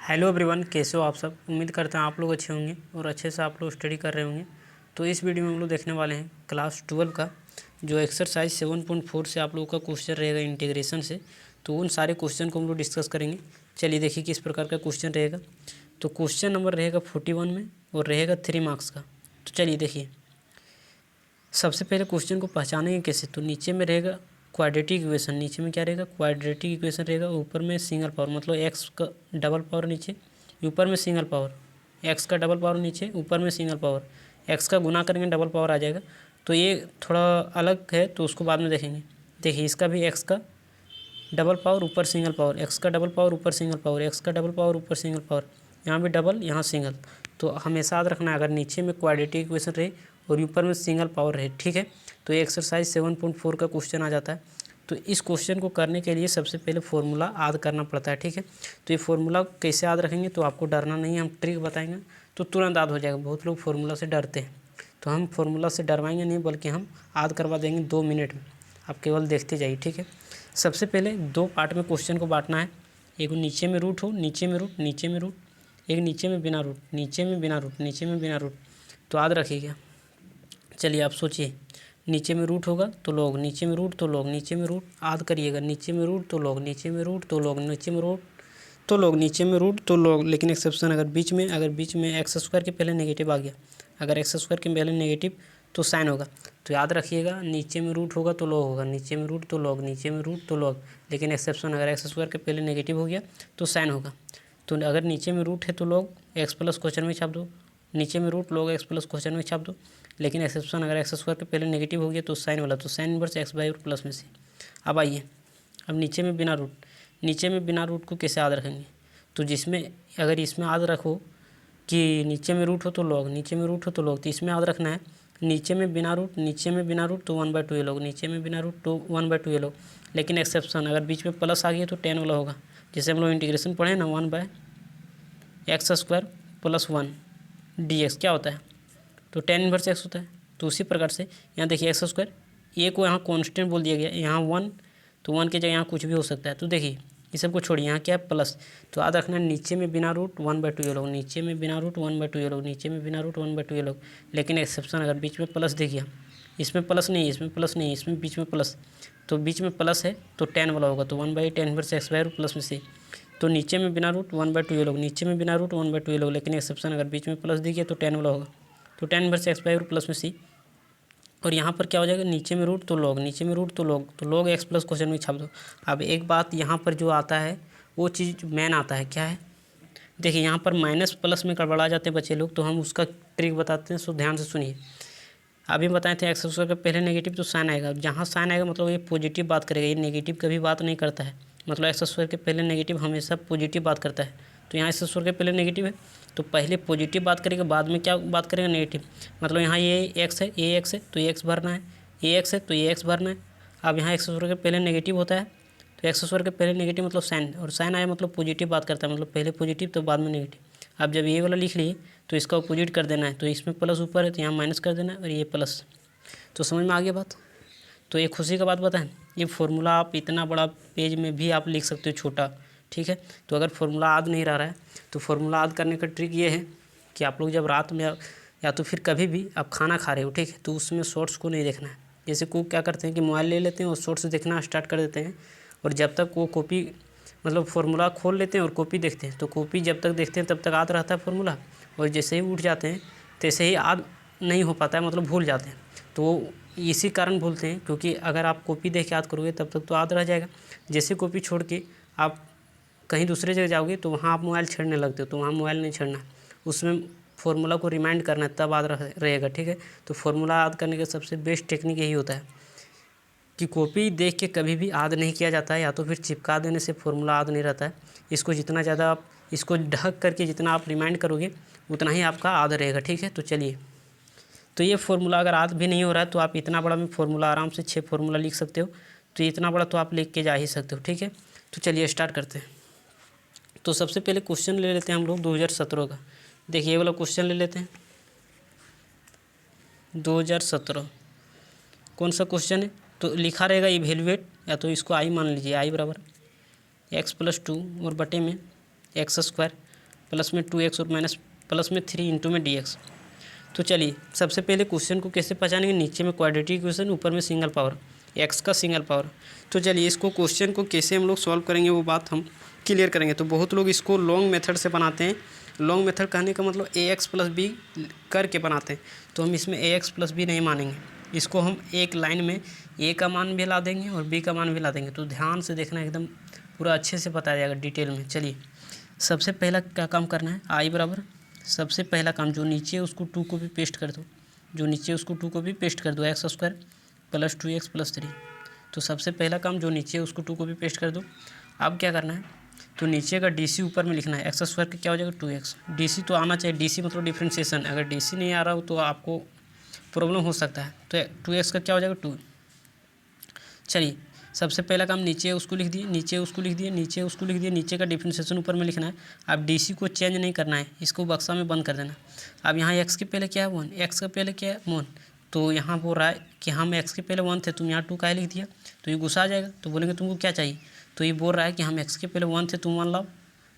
Hello everyone, कैसे हो आप सब। उम्मीद करते हैं आप लोग अच्छे होंगे और अच्छे से आप लोग स्टडी कर रहे होंगे। तो इस वीडियो में हम लोग देखने वाले हैं क्लास 12 का जो एक्सरसाइज 7.4 से आप लोगों का क्वेश्चन रहेगा इंटीग्रेशन से। तो उन सारे क्वेश्चन को हम लोग डिस्कस करेंगे। चलिए देखिए किस प्रकार का क्वेश्चन रहेगा। तो क्वेश्चन नंबर रहेगा 41 में और रहेगा 3 मार्क्स का। तो चलिए देखिए, सबसे पहले क्वेश्चन को पहचानेंगे कैसे। तो नीचे में रहेगा क्वाड्रेटिक इक्वेशन, नीचे में क्या रहेगा क्वाड्रेटिक इक्वेशन रहेगा, ऊपर में सिंगल पावर मतलब एक्स का डबल पावर नीचे, ऊपर में सिंगल पावर, एक्स का डबल पावर नीचे, ऊपर में सिंगल पावर, एक्स का गुना करेंगे डबल पावर आ जाएगा। तो ये थोड़ा अलग है तो उसको बाद में देखेंगे। देखिए इसका भी एक्स का डबल पावर ऊपर सिंगल पावर, एक्स का डबल पावर ऊपर सिंगल पावर, एक्स का डबल पावर ऊपर सिंगल पावर, यहाँ भी डबल यहाँ सिंगल। तो हमेशा याद रखना है अगर नीचे में क्वाड्रेटिक इक्वेशन रहे और ऊपर में सिंगल पावर रहे, ठीक है। तो ये एक्सरसाइज 7.4 का क्वेश्चन आ जाता है। तो इस क्वेश्चन को करने के लिए सबसे पहले फार्मूला याद करना पड़ता है, ठीक है। तो ये फार्मूला कैसे याद रखेंगे तो आपको डरना नहीं है, हम ट्रिक बताएंगे तो तुरंत याद हो जाएगा। बहुत लोग फार्मूला से डरते हैं, तो हम फार्मूला से डरवाएंगे नहीं बल्कि हम याद करवा देंगे 2 मिनट में। आप केवल देखते जाइए, ठीक है। सबसे पहले 2 पार्ट में क्वेश्चन को बांटना है। एक नीचे में रूट हो, नीचे में रूट, नीचे में रूट, एक नीचे में बिना रूट, नीचे में बिना रूट, नीचे में बिना रूट। तो याद रखिएगा। चलिए आप सोचिए, नीचे में रूट होगा तो लॉग, नीचे में रूट तो लॉग, नीचे में रूट याद करिएगा, नीचे में रूट तो लॉग, नीचे में रूट तो लॉग, नीचे में रूट तो लॉग, नीचे में रूट तो लॉग। लेकिन एक्सेप्शन अगर बीच में एक्स स्क्वायर के पहले नेगेटिव आ गया, अगर एक्स स्क्वायर के पहले नेगेटिव तो साइन होगा। तो याद रखिएगा नीचे में रूट होगा तो लॉग होगा, नीचे में रूट तो लॉग, नीचे में रूट तो लॉग। लेकिन एक्सेप्शन अगर एक्स स्क्वायर के पहले नेगेटिव हो गया तो साइन होगा। तो अगर नीचे में रूट है तो लॉग एक्स प्लस क्वेश्चन में छाप दो, नीचे में root log x plus question में छाप दो। लेकिन एक्सेप्शन अगर एक्स स्क्वायर के पहले नेगेटिव हो गया तो साइन वाला, तो sine inverse x by root plus में से। अब आइए, अब नीचे में बिना रूट, नीचे में बिना रूट को कैसे याद रखेंगे। तो जिसमें अगर इसमें याद रखो कि नीचे में रूट हो तो लॉग, नीचे में रूट हो तो लॉग, तो इसमें याद रखना है नीचे में बिना रूट, नीचे में बिना रूट तो 1/2 ये लॉग, नीचे में बिना रूट तो 1/2 ये लॉग। लेकिन एक्सेप्शन अगर बीच में प्लस आ गया तो 10 वाला होगा। जैसे हम लोग इंटीग्रेशन पढ़े ना, 1/x² + 1 dx क्या होता है तो 10 इनवर्स एक्स होता है। तो उसी प्रकार से यहाँ देखिए एक्स स्क्वायर, ए को यहाँ कांस्टेंट बोल दिया गया, यहाँ 1 तो 1 की जगह यहाँ कुछ भी हो सकता है। तो देखिए ये सब को छोड़िए, यहाँ क्या है प्लस। तो याद रखना नीचे में बिना रूट 1/2 ये लोग, नीचे में बिना रूट 1/2 ये लोग, नीचे में बिना रूट 1/2 ये लोग। लेकिन एक्सेप्शन अगर बीच में प्लस देखिए, इसमें प्लस नहीं, इसमें प्लस नहीं, इसमें बीच में प्लस, तो बीच में प्लस है तो 10 वाला होगा। तो 1/10 inverse x by root plus में से। तो नीचे में बिना रूट 1/2 ये लोग, नीचे में बिना रूट 1/2 ये लोग। लेकिन एक्सेप्शन अगर बीच में प्लस दिया तो 10 वाला होगा। तो 10 inverse x by root plus में सी। और यहाँ पर क्या हो जाएगा, नीचे में रूट तो लॉग, नीचे में रूट तो लॉग, तो लॉग एक्स प्लस क्वेश्चन में छाप दो। अब एक बात यहाँ पर जो आता है वो चीज़ मेन आता है, क्या है देखिए, यहाँ पर माइनस प्लस में गड़बड़ा जाते हैं बच्चे लोग, तो हम उसका ट्रिक बताते हैं। सो ध्यान से सुनिए। अभी बताए थे एक्स स्क्वायर का पहले नेगेटिव तो साइन आएगा, जहाँ साइन आएगा मतलब ये पॉजिटिव बात करेगा, ये नेगेटिव कभी बात नहीं करता है। मतलब एक्स स्क्वायर के पहले नेगेटिव हमेशा पॉजिटिव बात करता है। तो यहाँ एक्स स्क्वायर के पहले नेगेटिव है तो पहले पॉजिटिव बात करेगा, बाद में क्या बात करेगा नेगेटिव। मतलब यहाँ ये एक्स है, ये एक्स है तो ये एक्स भरना है, ये एक्स है तो ये एक्स भरना है। अब यहाँ एक्स स्क्वायर के पहले नेगेटिव होता है तो एक्स स्क्वायर के पहले नेगेटिव मतलब साइन, और साइन आया मतलब पॉजिटिव बात करता है, मतलब पहले पॉजिटिव तो बाद में नेगेटिव। अब जब ये वाला लिख लिए तो इसका अपोजिट कर देना है, तो इसमें प्लस ऊपर है तो यहाँ माइनस कर देना है और ये प्लस। तो समझ में आ गया बात। तो ये खुशी का बात बताएं, ये फार्मूला आप इतना बड़ा पेज में भी आप लिख सकते हो छोटा, ठीक है। तो अगर फार्मूला याद नहीं रह रहा है तो फार्मूला याद करने का ट्रिक ये है कि आप लोग जब रात में या तो फिर कभी भी आप खाना खा रहे हो, ठीक है, तो उसमें शॉर्ट्स को नहीं देखना है। जैसे कुक क्या करते हैं कि मोबाइल ले लेते हैं और शॉर्ट्स देखना स्टार्ट कर देते हैं, और जब तक वो कॉपी मतलब फार्मूला खोल लेते हैं और कॉपी देखते हैं, तो कॉपी जब तक देखते हैं तब तक याद रहता है फार्मूला, और जैसे ही उठ जाते हैं तैसे ही याद नहीं हो पाता है, मतलब भूल जाते हैं। तो इसी कारण भूलते हैं, क्योंकि अगर आप कॉपी देख के याद करोगे तब तक तो याद रह जाएगा। जैसे कॉपी छोड़ के आप कहीं दूसरे जगह जाओगे तो वहाँ आप मोबाइल छेड़ने लगते हो, तो वहाँ मोबाइल नहीं छेड़ना, उसमें फार्मूला को रिमाइंड करना है, तब याद रहेगा, ठीक है। तो फार्मूला याद करने का सबसे बेस्ट टेक्निक यही होता है कि कॉपी देख के कभी भी याद नहीं किया जाता है, या तो फिर चिपका देने से फार्मूला याद नहीं रहता है। इसको जितना ज़्यादा आप इसको ढक करके जितना आप रिमाइंड करोगे उतना ही आपका याद रहेगा, ठीक है। तो चलिए, तो ये फार्मूला अगर याद भी नहीं हो रहा है तो आप इतना बड़ा में फार्मूला आराम से 6 फार्मूला लिख सकते हो, तो इतना बड़ा तो आप लिख के जा ही सकते हो, ठीक है। तो चलिए स्टार्ट करते हैं। तो सबसे पहले क्वेश्चन ले लेते हैं हम लोग 2017 का। देखिए ये वाला क्वेश्चन ले लेते हैं 2017। कौन सा क्वेश्चन है तो लिखा रहेगा इवेल्युएट, या तो इसको आई मान लीजिए, आई बराबर x + 2 और बटे में x² प्लस में 2x और माइनस प्लस में 3 इंटू में dx। तो चलिए सबसे पहले क्वेश्चन को कैसे पहचानेंगे, नीचे में क्वाड्रेटिक इक्वेशन, ऊपर में सिंगल पावर, x का सिंगल पावर। तो चलिए इसको क्वेश्चन को कैसे हम लोग सॉल्व करेंगे वो बात हम क्लियर करेंगे। तो बहुत लोग इसको लॉन्ग मेथड से बनाते हैं। लॉन्ग मेथड कहने का मतलब ax प्लस बी करके बनाते हैं। तो हम इसमें ax प्लस बी नहीं मानेंगे, इसको हम एक लाइन में a का मान भी ला देंगे और b का मान भी ला देंगे। तो ध्यान से देखना, एकदम पूरा अच्छे से बताया जाएगा डिटेल में। चलिए सबसे पहला क्या काम करना है, i बराबर सबसे पहला काम जो नीचे उसको 2 को भी पेस्ट कर दो, जो नीचे उसको 2 को भी पेस्ट कर दो, x square plus 2x plus 3। तो सबसे पहला काम जो नीचे उसको 2 को भी पेस्ट कर दो। अब क्या करना है, तो नीचे का डी सी ऊपर में लिखना है, एक्स स्क्वायर का क्या हो जाएगा 2x। डी सी तो आना चाहिए, डी सी मतलब डिफ्रेंशिएशन। अगर डी सी नहीं आ रहा हो तो आपको प्रॉब्लम हो सकता है। तो 2x का क्या हो जाएगा 2। चलिए सबसे पहला काम नीचे उसको लिख दिए, नीचे उसको लिख दिए, नीचे उसको लिख दिए, नीचे का डिफरेंशिएशन ऊपर में लिखना है। अब डीसी को चेंज नहीं करना है, इसको बक्सा में बंद कर देना। अब यहाँ एक्स के पहले क्या है 1, एक्स के पहले क्या है 1। तो यहाँ बोल रहा है कि हम एक्स के पहले 1 थे, तुम यहाँ 2 का लिख दिया, तो ये गुस्सा आ जाएगा। तो बोलेंगे तुमको क्या चाहिए, तो ये बोल रहा है कि हम एक्स के पहले 1 थे, तुम 1 लाओ।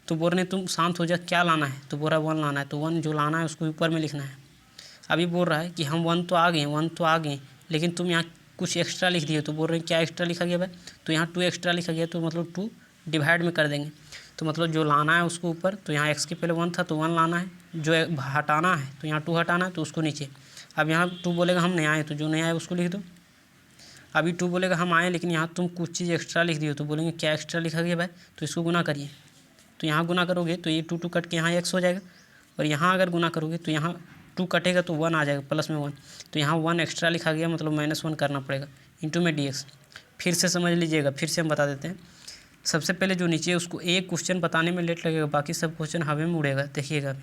तो बोल रहे तुम शांत हो जा, क्या लाना है, तो बोल रहा है 1 लाना है। तो 1 जो लाना है उसको ऊपर में लिखना है। अभी बोल रहा है कि हम 1 तो आ गए, 1 तो आ गए, लेकिन तुम यहाँ कुछ एक्स्ट्रा लिख दिए। तो बोल रहे हैं क्या एक्स्ट्रा लिखा गया भाई, तो यहाँ 2 एक्स्ट्रा लिखा गया, तो मतलब 2 डिवाइड में कर देंगे। तो मतलब जो लाना है उसको ऊपर, तो यहाँ x के पहले 1 था तो 1 लाना है, जो हटाना है तो यहाँ 2 हटाना है, तो उसको नीचे। अब यहाँ 2 बोलेगा हम नहीं आए, तो जो नहीं आए उसको लिख दो। अभी 2 बोलेगा हम आए, लेकिन यहाँ तुम कुछ चीज़ एक्स्ट्रा लिख दिए, तो बोलेंगे क्या एक्स्ट्रा लिखा गया भाई, तो इसको गुना करिए। तो यहाँ गुना करोगे तो ये 2 कट के यहाँ x हो जाएगा, और यहाँ अगर गुना करोगे तो यहाँ 2 कटेगा तो 1 आ जाएगा, प्लस में 1। तो यहाँ 1 एक्स्ट्रा लिखा गया, मतलब -1 करना पड़ेगा, इंटू में dx। फिर से समझ लीजिएगा, फिर से हम बता देते हैं। सबसे पहले जो नीचे उसको एक क्वेश्चन बताने में लेट लगेगा, बाकी सब क्वेश्चन हवा में उड़ेगा, देखिएगा अभी।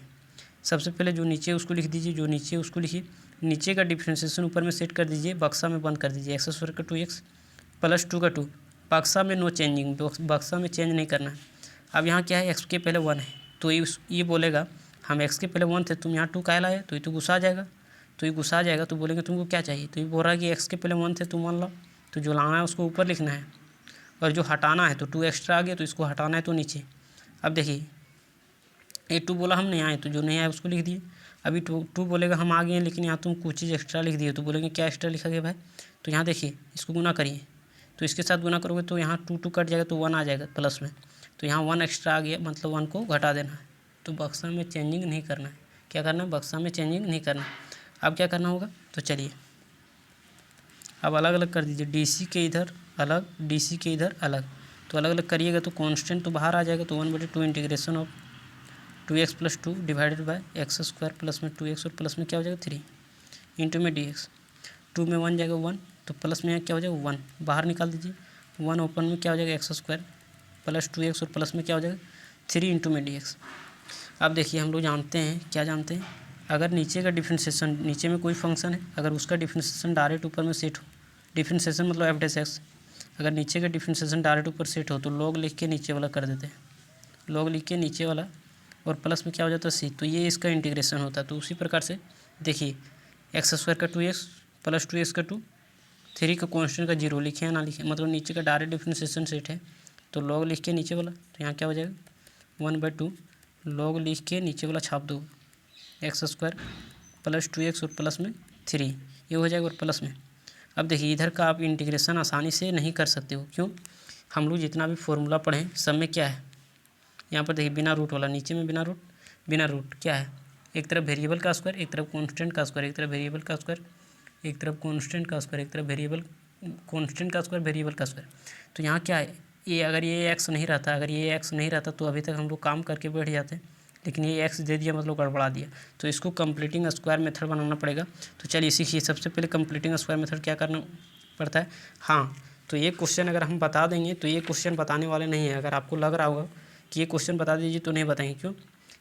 सबसे पहले जो नीचे उसको लिख दीजिए, जो नीचे उसको लिखिए, नीचे का डिफ्रेंशिएशन ऊपर में सेट कर दीजिए, बक्सा में बंद कर दीजिए। एक्स स्क्वायर का 2x प्लस 2 का 2, बक्सा में नो चेंजिंग, बक्सा में चेंज नहीं करना है। अब यहाँ क्या है, एक्स के पहले 1 है, तो ये बोलेगा हम एक्स के पहले 1 थे, तुम यहाँ 2 का लाए, तो ये तो गुस्सा आ जाएगा। तो ये गुस्सा आ जाएगा, तो बोलेंगे तुमको क्या चाहिए, तो ये बोल रहा है कि एक्स के पहले 1 थे, तुम 1 लाओ। तो जो लाना है उसको ऊपर लिखना है, और जो हटाना है तो 2 एक्स्ट्रा आ गया, तो इसको हटाना है तो नीचे। अब देखिए ये 2 बोला हम नहीं आए, तो जो नहीं आए उसको लिख दिए। अभी 2 बोलेगा हम आ गए हैं, लेकिन यहाँ तुम कुछ चीज़ एक्स्ट्रा लिख दिए, तो बोलेंगे क्या एक्स्ट्रा लिखा गया भाई। तो यहाँ देखिए इसको गुना करिए, तो इसके साथ गुना करोगे तो यहाँ 2 कट जाएगा, तो 1 आ जाएगा प्लस में। तो यहाँ 1 एक्स्ट्रा आ गया, मतलब 1 को घटा देना है। तो बक्सा में चेंजिंग नहीं करना है, क्या करना है, बक्सा में चेंजिंग नहीं करना। अब क्या करना होगा, तो चलिए अब अलग अलग कर दीजिए, डीसी के इधर अलग, डीसी के इधर अलग। तो अलग अलग करिएगा तो कांस्टेंट तो बाहर आ जाएगा। तो 1/2 integration of 2x plus 2 divided by x square plus में 2x और प्लस में क्या हो जाएगा 3 इंटू में dx। 2 में 1 जाएगा 1, तो प्लस में क्या हो जाएगा 1, बाहर निकाल दीजिए। 1 ओपन में क्या हो जाएगा एक्स स्क्वायर प्लस 2x और प्लस में क्या हो जाएगा 3 इंटू में dx। अब देखिए हम लोग जानते हैं, क्या जानते हैं, अगर नीचे का डिफ्रेंशिएशन, नीचे में कोई फंक्शन है, अगर उसका डिफ्रेंशिएशन डायरेक्ट ऊपर में सेट हो, डिफ्रेंशिएशन मतलब एफ डैश एक्स, अगर नीचे का डिफ्रेंशिएशन डायरेक्ट ऊपर सेट हो तो लॉग लिख के नीचे वाला कर देते हैं, लॉग लिख के नीचे वाला, और प्लस में क्या हो जाता है सी, तो ये इसका इंटीग्रेशन होता है। तो उसी प्रकार से देखिए एक्स स्क्वायर का 2x प्लस 2x का 2, 3 का कॉन्स्टेंट का 0 लिखे या ना लिखे, मतलब नीचे का डायरेक्ट डिफ्रेंशिएशन सेट है, तो लॉग लिख के नीचे वाला, तो यहाँ क्या हो जाएगा 1/2 लॉग लिख के नीचे वाला छाप दो, एक्स स्क्वायर प्लस 2x और प्लस में 3, ये हो जाएगा और प्लस में। अब देखिए इधर का आप इंटीग्रेशन आसानी से नहीं कर सकते हो, क्यों, हम लोग जितना भी फॉर्मूला पढ़ें सब में क्या है, यहाँ पर देखिए बिना रूट वाला, नीचे में बिना रूट क्या है, एक तरफ वेरिएबल का स्क्वायर, एक तरफ कांस्टेंट का स्क्वायर, एक तरफ वेरिएबल का स्क्वायर, एक तरफ कांस्टेंट का स्क्वायर, एक तरफ वेरिएबल कांस्टेंट का स्क्वायर, वेरिएबल का स्क्वायर। तो यहाँ क्या है, ये अगर ये एक्स नहीं रहता, अगर ये एक्स नहीं रहता तो अभी तक हम लोग काम करके बैठ जाते, लेकिन ये एक्स दे दिया मतलब गड़बड़ा दिया। तो इसको कंप्लीटिंग स्क्वायर मेथड बनाना पड़ेगा। तो चलिए सीखिए, सबसे पहले कंप्लीटिंग स्क्वायर मेथड क्या करना पड़ता है। हाँ, तो ये क्वेश्चन अगर हम बता देंगे तो ये क्वेश्चन बताने वाले नहीं है। अगर आपको लग रहा होगा कि ये क्वेश्चन बता दीजिए तो नहीं बताएंगे, क्यों,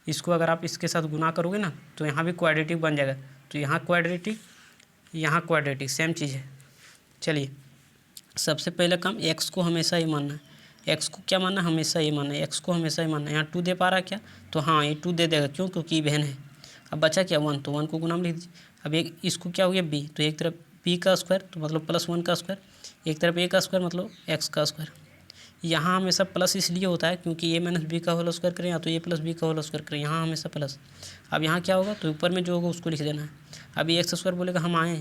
इसको अगर आप इसके साथ गुना करोगे ना तो यहाँ भी क्वाड्रेटिक बन जाएगा, तो यहाँ क्वाड्रेटिक सेम चीज़ है। चलिए सबसे पहला काम एक्स को हमेशा ही मानना है, एक्स को क्या मानना है, हमेशा ही मानना है, एक्स को हमेशा ही मानना है। यहाँ 2 दे पा रहा है क्या, तो हाँ ये 2 दे देगा, क्यों, क्योंकि बहन है। अब बचा क्या 1, तो 1 को गुना में लिख दीजिए। अब एक इसको क्या हो गया b, तो एक तरफ b का स्क्वायर तो मतलब +1 का स्क्वायर, एक तरफ a का स्क्वायर मतलब x का स्क्वायर, यहाँ हमेशा प्लस इसलिए होता है क्योंकि a माइनस बी का होल स्क्वायर करें या तो a प्लस बी का होल स्क्वायर करें, यहाँ हमेशा प्लस। अब यहाँ क्या होगा, तो ऊपर में जो होगा उसको लिख देना है। अब ये एक्स स्क्वायर बोलेगा हम आए,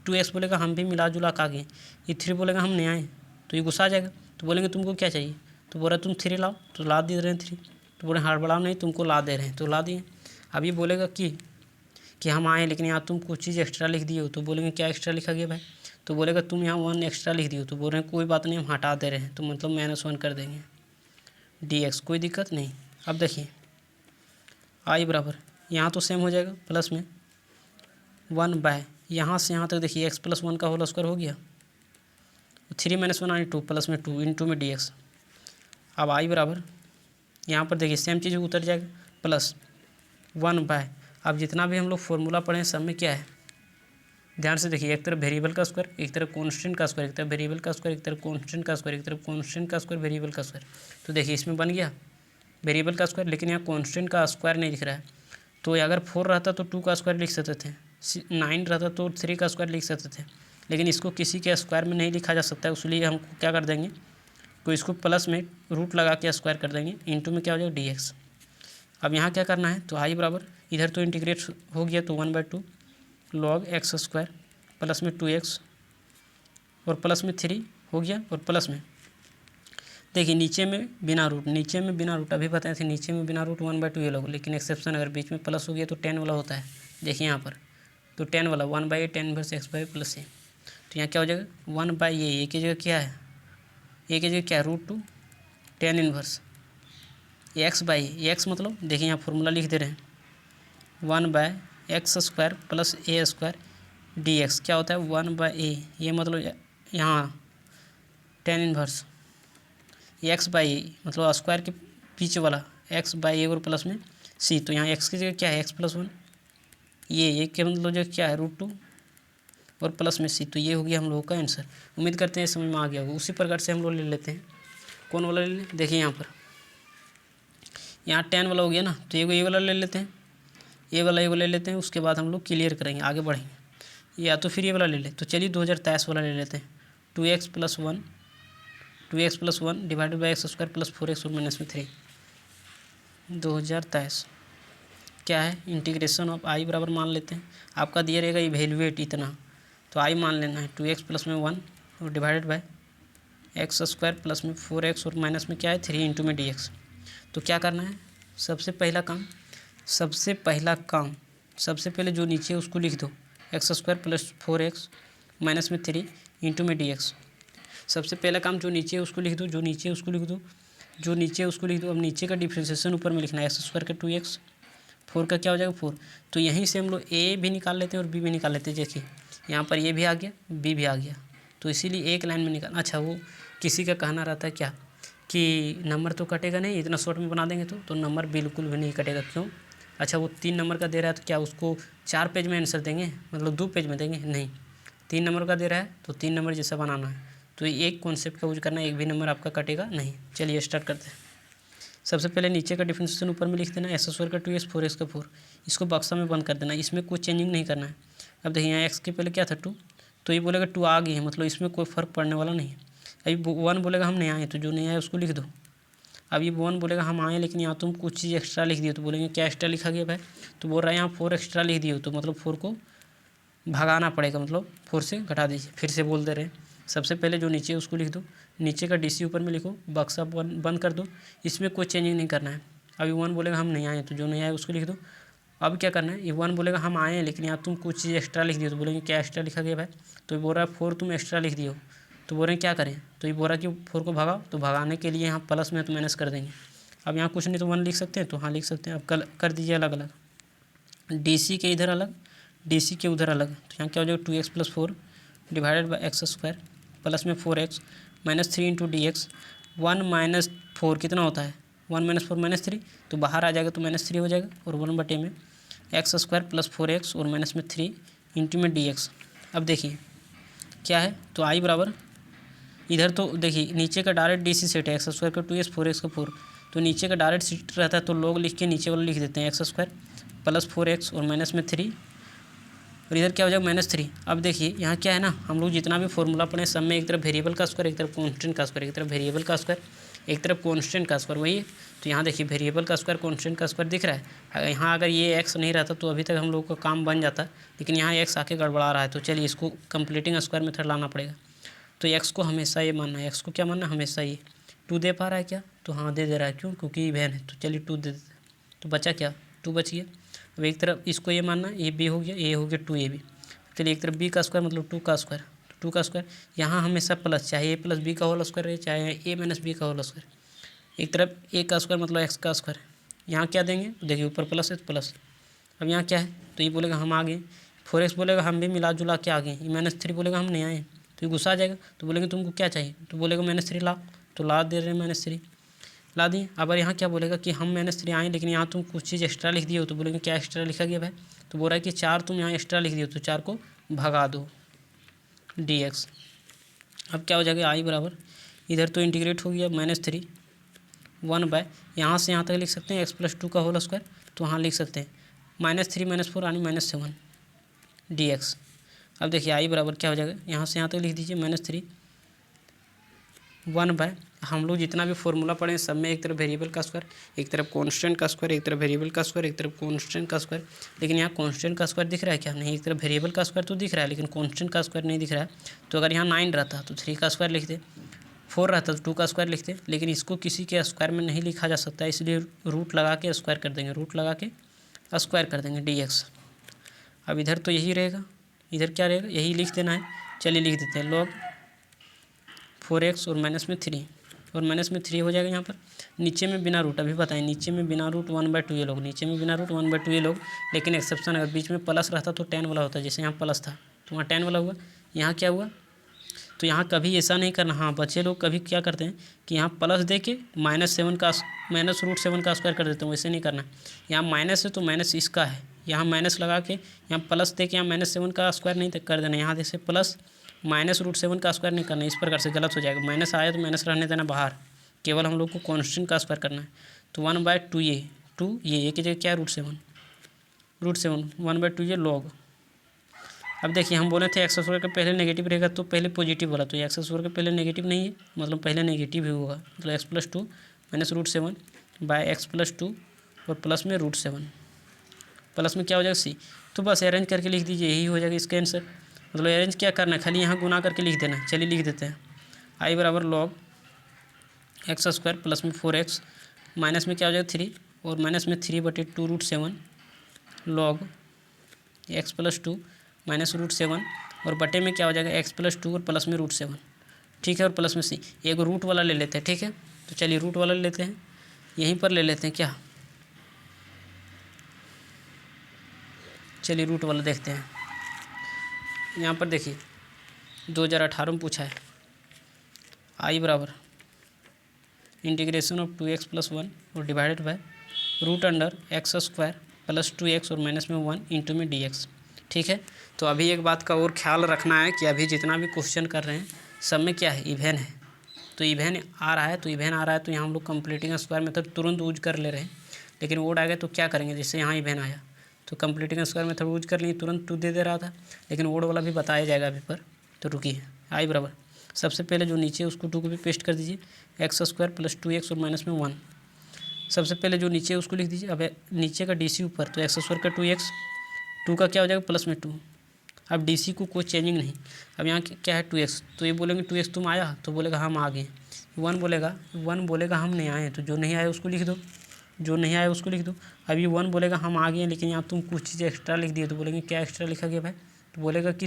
2x बोलेगा हम भी मिला जुला के आ गए, ये 3 बोलेगा हम नहीं आए, तो ये गुस्सा आ जाएगा। तो बोलेंगे तुमको क्या चाहिए, तो बोल रहा तुम 3 लाओ, तो ला दे रहे हैं 3। तो बोले हड़बड़ाओ नहीं, तुमको ला दे रहे हैं, तो ला दिए। अब ये बोलेगा कि हम आए लेकिन यहाँ तुम कुछ चीज़ एक्स्ट्रा लिख दिए हो, तो बोलेंगे क्या एक्स्ट्रा लिखा गया भाई, तो बोलेगा तुम यहाँ 1 एक्स्ट्रा लिख दियो, तो बोल रहे हैं कोई बात नहीं हम हटा दे रहे हैं, तो मतलब -1 कर देंगे dx, कोई दिक्कत नहीं। अब देखिए i बराबर यहाँ तो सेम हो जाएगा प्लस में 1 बाय यहाँ से यहाँ तक देखिए x प्लस 1 का होल स्क्वायर हो गया, 3 - 1 यानी 2 प्लस में 2 इंटू में dx। अब i बराबर यहाँ पर देखिए सेम चीज़ उतर जाएगा प्लस 1 बाय, अब जितना भी हम लोग फॉर्मूला पढ़े सब में क्या है, ध्यान से देखिए, एक तरफ वेरिएबल का स्क्वायर, एक तरफ कांस्टेंट का स्क्वायर, एक तरफ वेरिएबल का स्क्वायर, एक तरफ कांस्टेंट का स्क्वायर, एक तरफ कांस्टेंट का स्क्वायर, वेरिएबल का स्क्वायर। तो देखिए इसमें बन गया वेरिएबल का स्क्वायर, लेकिन यहाँ कांस्टेंट का स्क्वायर नहीं दिख रहा है। तो अगर 4 रहता तो 2 का स्क्वायर लिख सकते थे, 9 रहता तो 3 का स्क्वायर लिख सकते थे, लेकिन इसको किसी के स्क्वायर में नहीं लिखा जा सकता है, इसलिए हम क्या कर देंगे, तो इसको प्लस में रूट लगा के स्क्वायर कर देंगे, इंटू में क्या हो जाएगा dx। अब यहाँ क्या करना है, तो i बराबर इधर तो इंटीग्रेट हो गया, तो 1/2 log x स्क्वायर प्लस में 2x और प्लस में 3 हो गया, और प्लस में देखिए नीचे में बिना रूट, नीचे में बिना रूट, अभी बताए थे नीचे में बिना रूट 1/2 ये लोग, लेकिन एक्सेप्शन अगर बीच में प्लस हो गया तो 10 वाला होता है। देखिए यहाँ पर तो 10 वाला 1/a 10 inverse x by plus a, तो यहाँ क्या हो जाएगा 1/a, की जगह क्या है, a की जगह क्या है √2 10 इनवर्स x बाई x, मतलब देखिए यहाँ फॉर्मूला लिख दे रहे हैं 1/x square plus a square dx, क्या होता है 1/a, ये मतलब यहाँ 10 इनवर्स x बाई मतलब स्क्वायर के पीछे वाला x बाई a और प्लस में c, तो यहाँ x की जगह क्या है x प्लस 1, ये के मतलब जो क्या है √2 और प्लस में c, तो ये हो गया हम लोगों का आंसर। उम्मीद करते हैं समझ में आ गया होगा। उसी प्रकार से हम लोग ले लेते हैं, कौन वाला ले लें, देखिए यहाँ पर यहाँ 10 वाला हो गया ना, तो ये वाला ले लेते हैं, ये वाला ले लेते हैं, उसके बाद हम लोग क्लियर करेंगे, आगे बढ़ेंगे, या तो फिर ये वाला ले लें। तो चलिए 2023 वाला ले लेते हैं, 2x + 1 divided by x square plus 4x और माइनस में 3। 2023 क्या है, इंटीग्रेशन ऑफ i बराबर मान लेते हैं, आपका दिया रहेगा इवेल्युएट इतना, तो i मान लेना है 2x प्लस में 1 और divided by x square plus में 4x और माइनस में क्या है 3 इंटू में dx। तो क्या करना है, सबसे पहले जो नीचे उसको लिख दो, x square plus 4x minus में 3 इंटू में dx। सबसे पहला काम जो नीचे उसको लिख दो, अब नीचे का डिफ्रेंशिएशन ऊपर में लिखना है, x स्क्वायर का 2x, 4 का क्या हो जाएगा 4। तो यहीं से हम लोग a भी निकाल लेते हैं और b भी निकाल लेते हैं। देखिए यहाँ पर a भी आ गया, b भी आ गया, तो इसीलिए एक लाइन में निकाल। अच्छा, वो किसी का कहना रहता है क्या कि नंबर तो कटेगा नहीं, इतना शॉर्ट में बना देंगे तो नंबर बिल्कुल भी नहीं कटेगा। क्यों? अच्छा, वो 3 नंबर का दे रहा है तो क्या उसको 4 पेज में आंसर देंगे, मतलब 2 पेज में देंगे? नहीं, 3 नंबर का दे रहा है तो 3 नंबर जैसा बनाना है। तो एक कॉन्सेप्ट का यूज करना है, एक भी नंबर आपका कटेगा नहीं। चलिए स्टार्ट करते हैं। सबसे पहले नीचे का डिफरेंशिएशन ऊपर में लिख देना, x स्क्वायर का 2x 4x का 4, इसको बक्सा में बंद कर देना, इसमें कोई चेंजिंग नहीं करना है। अब देखिए यहाँ x के पहले क्या था 2, तो ये बोलेगा 2 आ गई है, मतलब इसमें कोई फ़र्क पड़ने वाला नहीं है। अभी 1 बोलेगा हम नहीं आए, तो जो नहीं आए उसको लिख दो। अब ये 1 बोलेगा हम आए लेकिन यहाँ तुम कुछ चीज़ एक्स्ट्रा लिख दिए, तो बोलेंगे क्या एक्स्ट्रा लिखा गया भाई, तो बोल रहा है यहाँ 4 एक्स्ट्रा लिख दिए, तो मतलब 4 को भगाना पड़ेगा, मतलब 4 से घटा दीजिए। फिर से बोल दे रहे हैं, सबसे पहले जो नीचे उसको लिख दो, नीचे का DC ऊपर में लिखो, बक्सा बंद कर दो, इसमें कोई चेंजिंग नहीं करना है। अभी 1 बोलेगा हम नहीं आए, तो जो नहीं आए उसको लिख दो। अब क्या करना है, ये 1 बोलेगा हम आए हैं लेकिन यहाँ तुम कुछ चीज़ एक्स्ट्रा लिख दिए, तो बोलेंगे क्या एक्स्ट्रा लिखा गया भाई, तो ये बोल रहा है 4 तुम एक्स्ट्रा लिख दिए, तो बोल रहे हैं क्या करें, तो ये बोल रहा है कि 4 को भगाओ, तो भगाने के लिए यहाँ प्लस में तो माइनस कर देंगे। अब यहाँ कुछ नहीं तो 1 लिख सकते हैं, तो हाँ लिख सकते हैं। अब कर दीजिए अलग अलग, DC के इधर अलग, DC के उधर अलग, तो यहाँ क्या हो जाएगा 2x + 4 divided by x square plus में 4x माइनस 3 इंटू dx। 1 - 4 कितना होता है, 1 - 4 -3, तो बाहर आ जाएगा तो -3 हो जाएगा, और 1/, में x स्क्वायर प्लस 4x और माइनस में 3 इंटू में dx। अब देखिए क्या है, तो i बराबर इधर तो देखिए नीचे का डायरेक्ट DC सेट है, x स्क्वायर का 2x 4x का 4, तो नीचे का डायरेक्ट सेट रहता है, तो लोग लिख के नीचे वाला लिख देते हैं, x स्क्वायर प्लस 4x और माइनस में 3 और इधर क्या हो जाएगा -3। अब देखिए यहाँ क्या है ना, हम लोग जितना भी फॉर्मूला पढ़े सब में एक तरफ वेरिएबल का स्क्वायर, एक तरफ कॉन्स्टेंट का स्क्वायर, एक तरफ वेरिएबल का स्क्वायर, एक तरफ कॉन्स्टेंट का स्क्वायर, वही है। तो यहाँ देखिए वेरिएबल का स्क्वायर कॉन्स्टेंट का स्क्वायर दिख रहा है। यहाँ अगर ये एक्स नहीं रहता तो अभी तक हम लोग का काम बन जाता, लेकिन यहाँ एक्स आके गड़बड़ा रहा है। तो चलिए इसको कंप्लीटिंग स्क्वायर मेथड लाना पड़ेगा। तो एक्स को हमेशा ये मानना है, एक्स को क्या मानना है, हमेशा ये। 2 दे पा रहा है क्या, तो हाँ दे रहा है, क्यों, क्योंकि इवेन है। तो चलिए 2 दे देते हैं, तो बचा क्या, 2 बच गया। अब एक तरफ इसको ये मानना, ये बी हो गया, ये हो गया 2ab। चलिए एक तरफ बी का स्क्वायर मतलब 2 का स्क्वायर, 2 का स्क्वायर यहाँ हमेशा प्लस, चाहे ए प्लस बी का होल स्क्वायर रहे, चाहे ए माइनस बी का होल स्क्वायर। एक तरफ ए का स्क्वायर मतलब एक्स का स्क्वायर। यहाँ क्या देंगे, देखिए ऊपर प्लस है तो प्लस। अब यहाँ क्या है, तो ये बोलेगा हम आ गए, 4x बोलेगा हम भी मिला जुला के आ गए, ये -3 बोलेगा हम नहीं आए, तो ये गुस्सा आ जाएगा। तो बोलेंगे तुमको क्या चाहिए, तो बोलेगा -3 ला, तो ला दे रहे हैं -3 ला दिए। अब यहाँ क्या बोलेगा कि हम -3 आए, लेकिन यहाँ तुम कुछ चीज़ एक्स्ट्रा लिख दिए हो, तो बोलेंगे क्या एक्स्ट्रा लिखा गया भाई, तो बोल रहा है कि 4 तुम यहाँ एक्स्ट्रा लिख दिए हो, तो 4 को भगा दो dx। अब क्या हो जाएगा, i बराबर, इधर तो इंटीग्रेट हो गया -3 1 बाय, यहाँ से यहाँ तक लिख सकते हैं x+2 का होल स्क्वायर, तो वहाँ लिख सकते हैं -3 -4 यानी -7 dx। अब देखिए i बराबर क्या हो जाएगा, यहाँ से यहाँ तक लिख दीजिए -3 1 बाय, हम लोग जितना भी फॉर्मूला पढ़े सब में एक तरफ वेरिएबल का स्क्वायर, एक तरफ कांस्टेंट का स्क्वायर, एक तरफ वेरिएबल का स्क्वायर, एक तरफ कांस्टेंट का स्क्वायर। लेकिन यहाँ कांस्टेंट का स्क्वायर दिख रहा है क्या, नहीं। एक तरफ वेरिएबल का स्क्वायर तो दिख रहा है, लेकिन कांस्टेंट का स्क्वायर नहीं दिख रहा है। तो अगर यहाँ 9 रहता तो 3 का स्क्वायर लिखते, 4 रहता तो 2 का स्क्वायर लिखते, लेकिन इसको किसी के स्क्वायर में नहीं लिखा जा सकता, इसलिए रूट लगा के स्क्वायर कर देंगे, रूट लगा के स्क्वायर कर देंगे dx। अब इधर तो यही रहेगा, इधर क्या रहेगा, यही लिख देना है। चलिए लिख देते हैं log 4x और -3 और -3 हो जाएगा यहाँ पर। नीचे में बिना रूट, अभी बताएं, नीचे में बिना रूट 1/2 ये लोग, नीचे में बिना रूट 1/2 ये लोग। लेकिन एक्सेप्शन अगर बीच में प्लस रहता तो 10 वाला होता, जैसे यहाँ प्लस था तो वहाँ 10 वाला हुआ। यहाँ क्या हुआ, तो यहाँ कभी ऐसा नहीं करना। हाँ बच्चे लोग कभी क्या करते हैं कि यहाँ प्लस दे के -7 का -√7 का स्क्वायर कर देते हैं, वैसे नहीं करना। यहाँ माइनस है तो माइनस इसका है, यहाँ माइनस लगा के यहाँ प्लस दे के यहाँ -7 का स्क्वायर नहीं कर देना। यहाँ जैसे प्लस -√7 का स्क्वायर नहीं करना, इस प्रकार से गलत हो जाएगा। माइनस आया तो माइनस रहने देना बाहर, केवल हम लोग को कॉन्स्टेंट का स्क्वायर करना है। तो 1/2 ये 2 ये की जगह क्या है √7 1/2 ये लॉग। अब देखिए हम बोले थे एक्स स्क्वायर का पहले नेगेटिव रहेगा तो पहले पॉजिटिव वाला, तो एक्स स्क्वायर का पहले नेगेटिव नहीं है, मतलब पहले नेगेटिव ही होगा। मतलब x+2 -√7 बाय x+2 और प्लस में √7, प्लस में क्या हो जाएगा c। तो बस अरेंज करके लिख दीजिए, यही हो जाएगा इसका आंसर। मतलब अरेंज क्या करना है, खाली यहाँ गुना करके लिख देना है। चलिए लिख देते हैं, i बराबर log x² प्लस में 4x माइनस में क्या हो जाएगा 3 और माइनस में 3/2 √7 log x+2 -√7 और बटे में क्या हो जाएगा x+2 और प्लस में √7। ठीक है, और प्लस में c, एक रूट वाला ले लेते हैं। ठीक है, तो चलिए रूट वाला ले लेते हैं, यहीं पर ले लेते हैं क्या, चलिए रूट वाला देखते हैं। यहाँ पर देखिए 2018 में पूछा है, i बराबर इंटीग्रेशन ऑफ 2x + 1 और divided by √x² plus 2x और माइनस में 1 इंटू में dx। ठीक है, तो अभी एक बात का और ख्याल रखना है कि अभी जितना भी क्वेश्चन कर रहे हैं सब में क्या है, इवेन है। तो इवेन आ रहा है, तो यहाँ हम लोग कंप्लीटिंग स्क्वायर मेथड तुरंत यूज कर ले रहे हैं। लेकिन वोड आ गया तो क्या करेंगे, जैसे यहाँ इवेन आया तो कंप्लीटिंग स्क्वायर मेथड यूज कर लिए, तुरंत 2 दे रहा था। लेकिन वोड वाला भी बताया जाएगा अभी पर, तो रुकिए। i बराबर सबसे पहले जो नीचे उसको 2 को भी पेस्ट कर दीजिए, x² प्लस 2x और माइनस में 1। सबसे पहले जो नीचे उसको लिख दीजिए। अब नीचे का DC ऊपर, तो x² का 2x, 2 का क्या हो जाएगा प्लस में 2। अब DC को कोई चेंजिंग नहीं। अब यहाँ क्या है 2x, तो ये बोलेंगे 2x तुम आया, तो बोलेगा हम आ गए। 1 बोलेगा हम नहीं आए, तो जो नहीं आया उसको लिख दो, जो नहीं आया उसको लिख दो। अब ये 1 बोलेगा हम आ गए, लेकिन यहाँ तुम कुछ चीज़ें एक्स्ट्रा लिख दिए, तो बोलेंगे क्या एक्स्ट्रा लिखा गया भाई, तो बोलेगा कि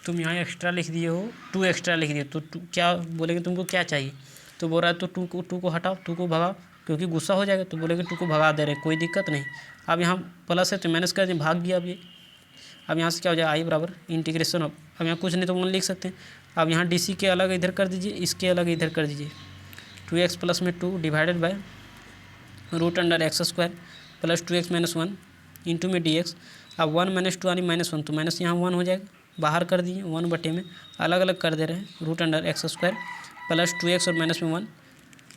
तुम यहाँ एक्स्ट्रा लिख दिए हो, 2 एक्स्ट्रा लिख दिए। तो क्या बोलेंगे तुमको क्या चाहिए, तो बोल रहा है तो 2 को हटाओ, 2 को भगाओ, क्योंकि गुस्सा हो जाएगा। तो बोलेंगे 2 को भगा दे रहे, कोई दिक्कत नहीं। अब यहाँ प्लस है तो माइनस कर दिए, भाग दिया। अब यहाँ से क्या हो जाएगा i बराबर इंटीग्रेशन ऑफ, अब यहाँ कुछ नहीं तो 1 लिख सकते हैं। अब यहाँ DC के अलग इधर कर दीजिए, इसके अलग इधर कर दीजिए। 2x प्लस में 2 divided by √x² plus 2x minus 1 into में dx। अब 1 - 2 यानी -1, तो माइनस यहाँ 1 हो जाएगा, बाहर कर दिए। 1 बटे में अलग अलग कर दे रहे हैं, √x² प्लस 2x और माइनस में 1।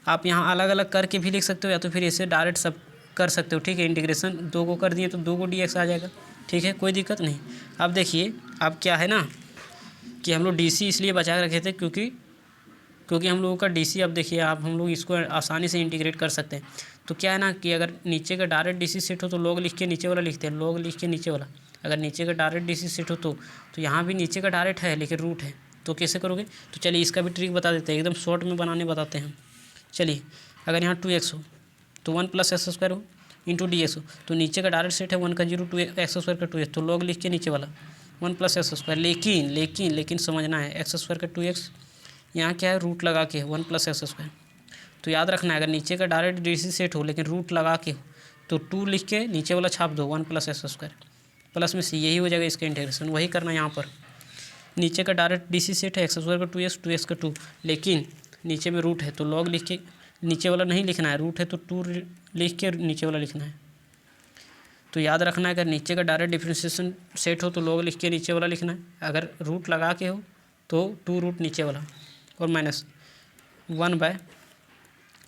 आप यहाँ अलग अलग करके भी लिख सकते हो, या तो फिर ऐसे डायरेक्ट सब कर सकते हो। ठीक है, इंटीग्रेशन 2 को कर दिए तो 2 को dx आ जाएगा, ठीक है, कोई दिक्कत नहीं। अब देखिए अब क्या है ना कि हम लोग DC इसलिए बचा के रखे थे क्योंकि हम लोगों का DC, अब देखिए आप हम लोग इसको आसानी से इंटीग्रेट कर सकते हैं। तो क्या है ना कि अगर नीचे का डायरेक्ट DC सेट हो तो लॉग लिख के नीचे वाला लिखते हैं, लॉग लिख के नीचे वाला। अगर नीचे का डायरेक्ट DC सेट हो तो यहाँ भी नीचे का डायरेक्ट है लेकिन रूट है, तो कैसे करोगे? तो चलिए इसका भी ट्रिक बता देते हैं, एकदम शॉर्ट में बनाने बताते हैं। चलिए अगर यहाँ 2x हो तो 1 + x² हो इंटू dx हो, तो नीचे का डायरेक्ट सेट है 1 का 0 2x² का 2x, तो लॉग लिख के नीचे वाला 1 + x²। लेकिन समझना है x² का 2x यहाँ क्या है, रूट लगा के 1 + x²। तो याद रखना है अगर नीचे का डायरेक्ट DC सेट हो लेकिन रूट लगा के हो तो 2 लिख के नीचे वाला छाप दो 1 + x² प्लस में c, यही हो जाएगा इसका इंटीग्रेशन। वही करना है यहाँ पर, नीचे का डायरेक्ट DC सेट है x² का 2x 2x का 2, लेकिन नीचे में रूट है तो लॉग लिख के नीचे वाला नहीं लिखना है, रूट है तो 2 लिख के नीचे वाला लिखना है। तो याद रखना है अगर नीचे का डायरेक्ट डिफरेंशिएशन सेट हो तो लॉग लिख के नीचे वाला लिखना है, अगर रूट लगा के हो तो 2 रूट नीचे वाला और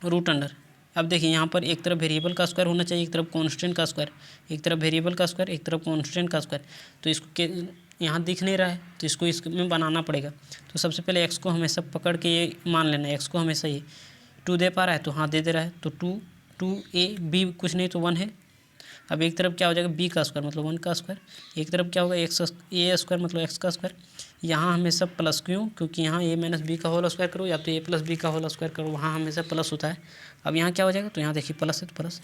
-1/√अंडर। अब देखिए यहाँ पर एक तरफ वेरिएबल का स्क्वायर होना चाहिए, एक तरफ कांस्टेंट का स्क्वायर, एक तरफ वेरिएबल का स्क्वायर, एक तरफ कांस्टेंट का स्क्वायर। तो इसको यहाँ दिख नहीं रहा है तो इसको इसमें बनाना पड़ेगा। तो सबसे पहले x को हमेशा पकड़ के ये मान लेना है, x को हमेशा ये 2 दे पा रहा है तो हाँ दे दे रहा है, तो 2a b कुछ नहीं तो 1 है। अब एक तरफ क्या हो जाएगा b का स्क्वायर मतलब 1 का स्क्वायर, एक तरफ क्या होगा a² मतलब x का स्क्वायर। यहाँ हमेशा प्लस क्यों? क्योंकि यहाँ a - b का होल स्क्वायर करो या तो a + b का होल स्क्वायर करो, वहाँ हमेशा प्लस होता है। अब यहाँ क्या हो जाएगा, तो यहाँ देखिए प्लस है तो प्लस,